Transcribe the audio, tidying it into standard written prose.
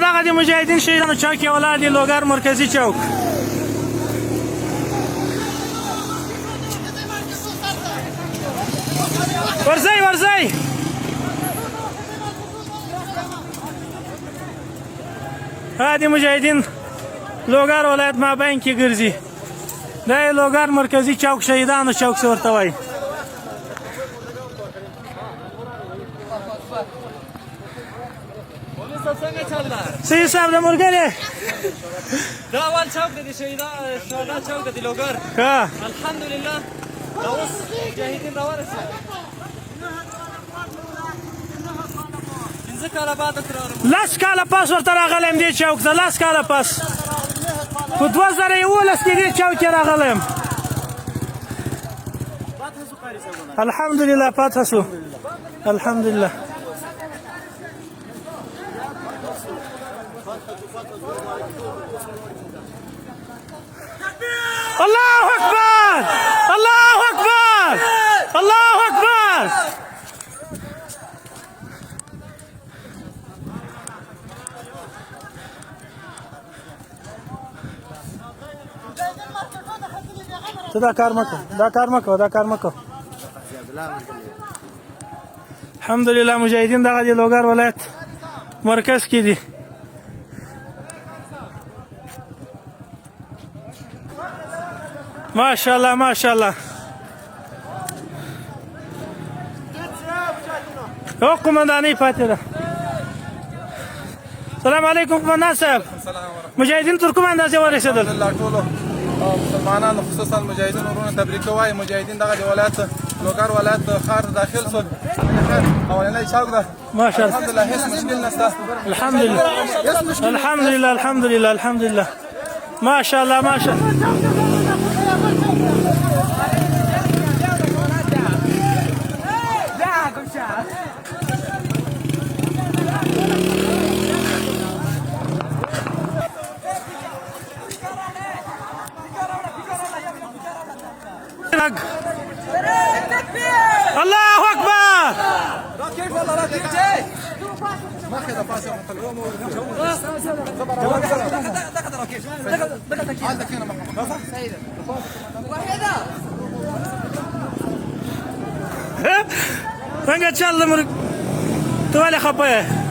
دغه د مجاهدین شهیدانو چوک کې ولاړ دي، لوګر مرکزي چوک. ورځئ ورځئ. دا د مجاهدین لوګر ولایت مابین کې ګرځي. دا یې لوګر مرکزي چوک شهیدانو چوک څه ورته وایي. صحیح صاحب د ملګری دا اول چوک دی شهدا چوک دی لوګر. الحمدلله دا اوس مجاهدین راورسېدل. 15 کاله بعد تر 10 کاله پس ورته راغلی یم دې چوک ته. 10 کاله پس په 2011 کې دې چوک کې راغلی یم. الحمدلله فتح شو. الحمدلله. الله اکبر الله اکبر الله اکبر. ته دا کار مکو دا کار مکو دا کار مکو. الحمدلله مجاهدین دغه د لوګر ولایت مرکز کې دي. ماشاءالله ماشاءالله. او قمندانۍ پاتې ده. السلام علیکم قمندان صاحب. مجاهدین تر کومه اندازې ورسېدل؟ ټولو مسلمانانو خصوصا مجاهدین ورونو تبریک وایي. مجاهدین دغه د ولایت لوګر ولایت ښار داخل شول. اولنی چوک ده. ماشاءالله الحمدلله هیڅ مشکل نشته. الحمدلله الحمدلله الحمدلله الحمدلله. ماشاءالله ماشاءالله. الله اکبر. څنګه چل ته ولې خفه یې؟